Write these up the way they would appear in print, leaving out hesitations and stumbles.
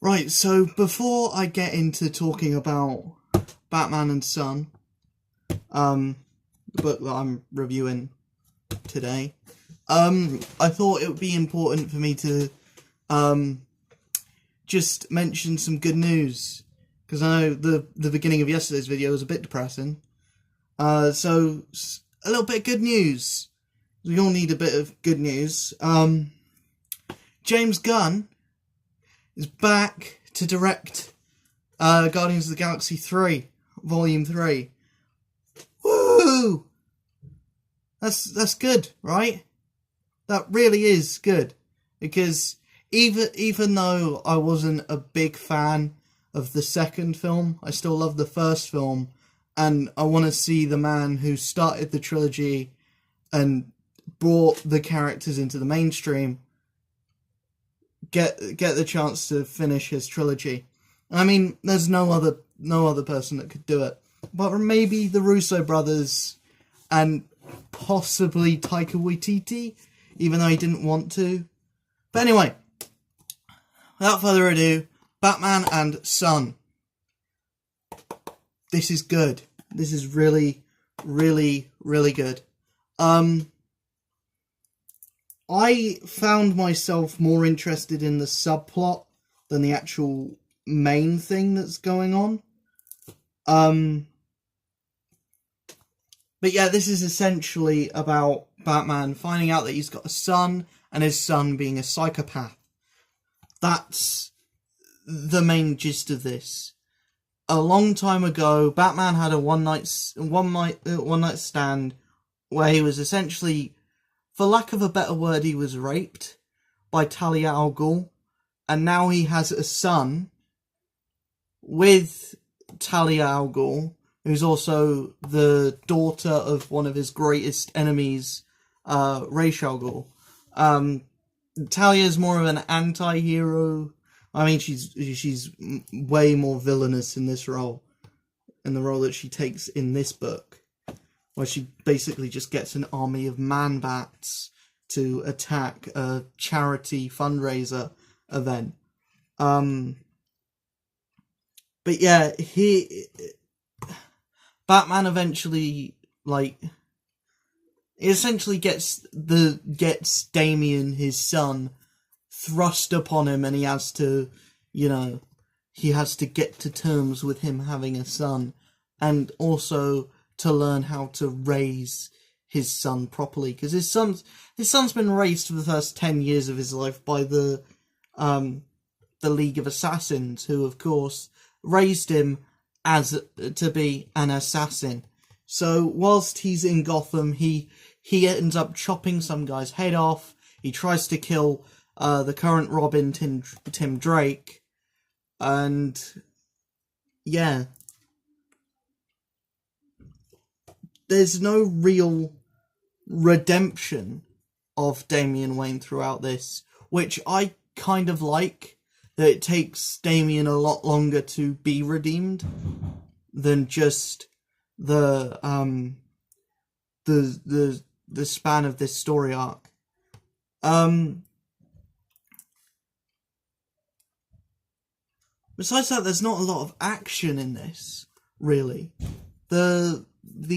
Right, so before I get into talking about Batman and Son, the book that I'm reviewing today, I thought it would be important for me to just mention some good news, because I know the beginning of yesterday's video was a bit depressing. So a little bit of good news. We all need a bit of good news. James Gunn is back to direct Guardians of the Galaxy 3, Volume 3. Woo! That's good, right? That really is good. Because even though I wasn't a big fan of the second film, I still love the first film, and I want to see the man who started the trilogy and brought the characters into the mainstream get the chance to finish his trilogy. I mean, there's no other person that could do it, but maybe the Russo brothers and possibly Taika Waititi, even though he didn't want to. But anyway, without further ado, Batman and Son. This is good. This is really, really, really good. I found myself more interested in the subplot than the actual main thing that's going on. But yeah, this is essentially about Batman finding out that he's got a son, and his son being a psychopath. That's the main gist of this. A long time ago, Batman had a one night stand where he was essentially, for lack of a better word, he was raped by Talia al Ghul, and now he has a son with Talia al Ghul, who's also the daughter of one of his greatest enemies, Ra's al Ghul. Talia's more of an anti-hero. I mean, she's way more villainous in this role, in the role that she takes in this book, where she basically just gets an army of man-bats to attack a charity fundraiser event. But yeah, Batman eventually, essentially gets Damian, his son, thrust upon him, and he has to get to terms with him having a son, and also to learn how to raise his son properly, because his son's been raised for the first 10 years of his life by the League of Assassins, who of course raised him as to be an assassin. So whilst he's in Gotham, he ends up chopping some guy's head off. He tries to kill the current Robin, Tim Drake, and yeah, there's no real redemption of Damian Wayne throughout this, which I kind of like, that it takes Damian a lot longer to be redeemed than just the span of this story arc. Besides that, there's not a lot of action in this, really. The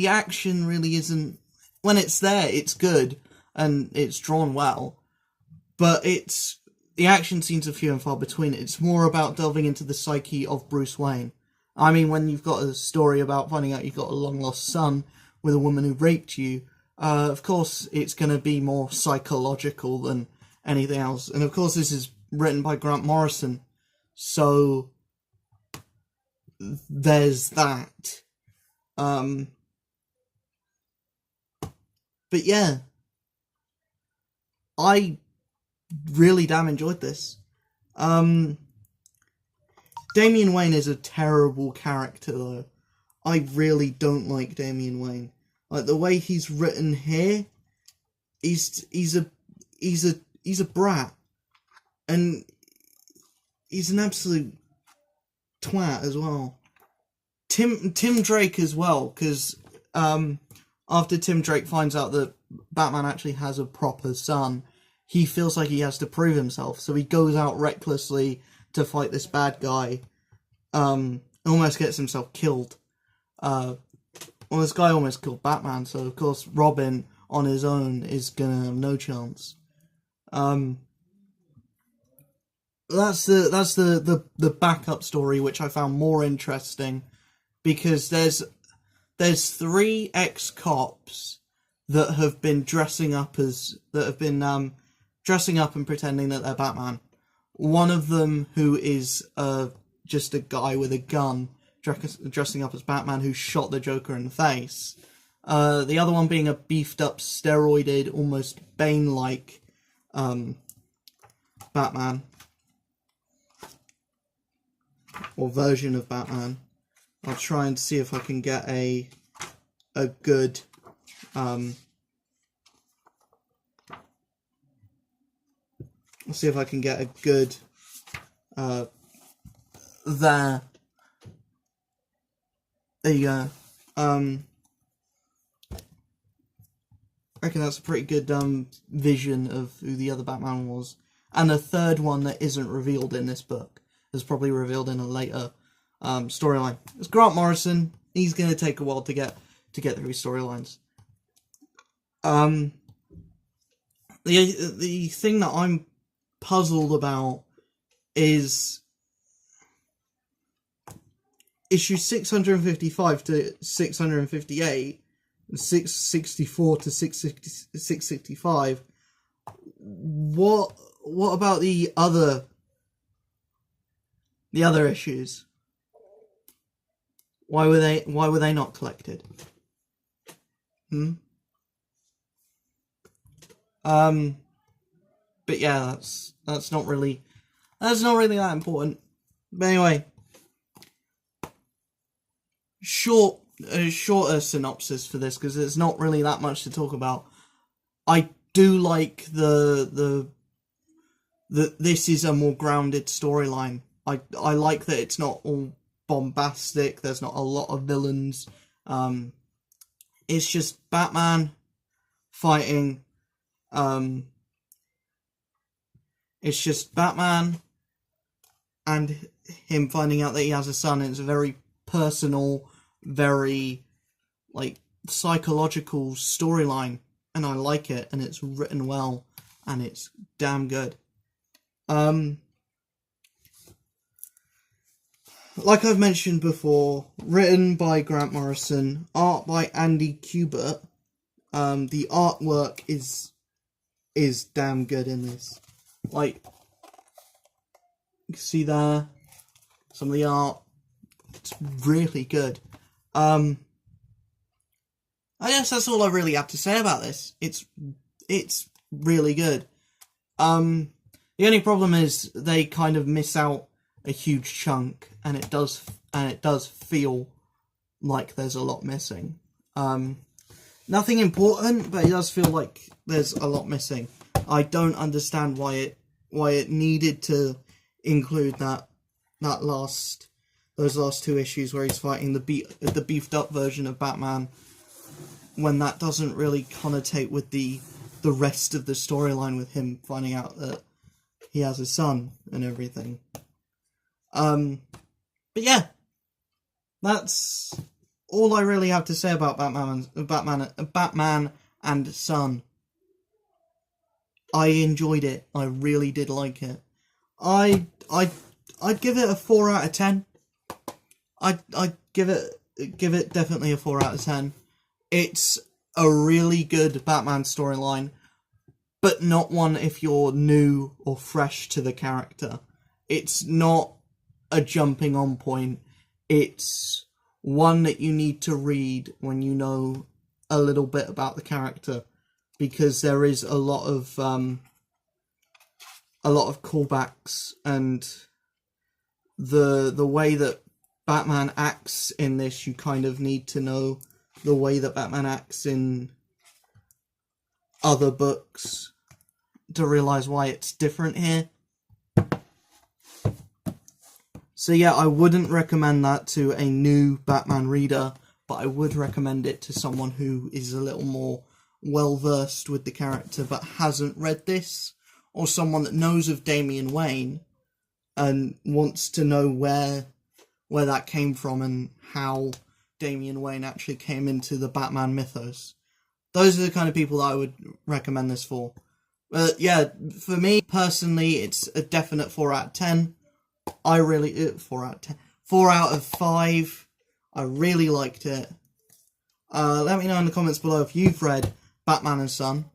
action really isn't... When it's there, it's good, and it's drawn well, but the action scenes are few and far between. It's more about delving into the psyche of Bruce Wayne. I mean, when you've got a story about finding out you've got a long-lost son with a woman who raped you, of course it's going to be more psychological than anything else. And of course this is written by Grant Morrison, so there's that. But yeah, I really damn enjoyed this. Damian Wayne is a terrible character, though. I really don't like Damian Wayne. Like, the way he's written here, he's a brat, and he's an absolute twat as well. Tim Drake as well, because after Tim Drake finds out that Batman actually has a proper son, he feels like he has to prove himself, so he goes out recklessly, to fight this bad guy, almost gets himself killed. Well, this guy almost killed Batman, so of course Robin on his own is gonna have no chance. That's the backup story, which I found more interesting, because there's 3 ex-cops that have been dressing up and pretending that they're Batman. One of them, who is just a guy with a gun dressing up as Batman, who shot the Joker in the face. The other one being a beefed up, steroided, almost Bane-like Batman, or version of Batman. I'll try and see if I can get a good I'll see if I can get a good there you go. I reckon that's a pretty good vision of who the other Batman was. And a third one that isn't revealed in this book is probably revealed in a later storyline. It's Grant Morrison. He's going to take a while to get through his storylines. The thing that I'm puzzled about is issue 655 to 658, 664 to 665. What about the other issues? Why were they not collected? But yeah, that's not really that important. But anyway, shorter synopsis for this, because there's not really that much to talk about. I do like the this is a more grounded storyline. I like that it's not all bombastic. There's not a lot of villains. It's just Batman fighting. It's just Batman and him finding out that he has a son. It's a very personal, very psychological storyline, and I like it, and it's written well, and it's damn good. Like I've mentioned before, written by Grant Morrison, art by Andy Kubert. The artwork is damn good in this. You can see there some of the art. It's really good. I guess that's all I really have to say about this. It's really good. The only problem is they kind of miss out a huge chunk, and it does feel like there's a lot missing. Nothing important, but it does feel like there's a lot missing. I don't understand why it needed to include those last 2 issues where he's fighting the beefed up version of Batman, when that doesn't really connotate with the rest of the storyline, with him finding out that he has a son and everything. But yeah, that's all I really have to say about Batman and Son. I enjoyed it. I really did like it. I'd give it a 4 out of 10. I'd give it definitely a 4 out of 10. It's a really good Batman storyline, but not one if you're new or fresh to the character. It's not a jumping on point. It's one that you need to read when you know a little bit about the character, because there is a lot of callbacks, and the way that Batman acts in this, you kind of need to know the way that Batman acts in other books to realise why it's different here. So yeah, I wouldn't recommend that to a new Batman reader, but I would recommend it to someone who is a little more well-versed with the character but hasn't read this, or someone that knows of Damian Wayne and wants to know where that came from and how Damian Wayne actually came into the Batman mythos. Those are the kind of people that I would recommend this for. But yeah, for me personally, it's a definite 4 out of 10. 4 out of 10. 4 out of 5. I really liked it. Let me know in the comments below if you've read Batman and Son.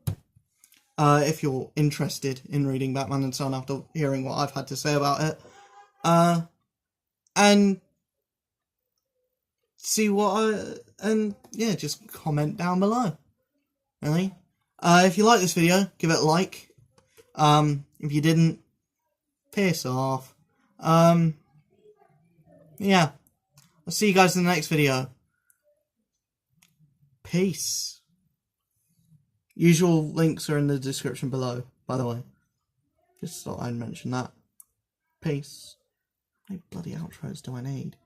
If you're interested in reading Batman and Son after hearing what I've had to say about it. And see yeah, just comment down below. Really? If you like this video, give it a like. If you didn't, piss off. Yeah. I'll see you guys in the next video. Peace. Usual links are in the description below, by the way. Just thought I'd mention that. Peace. How many bloody outros do I need?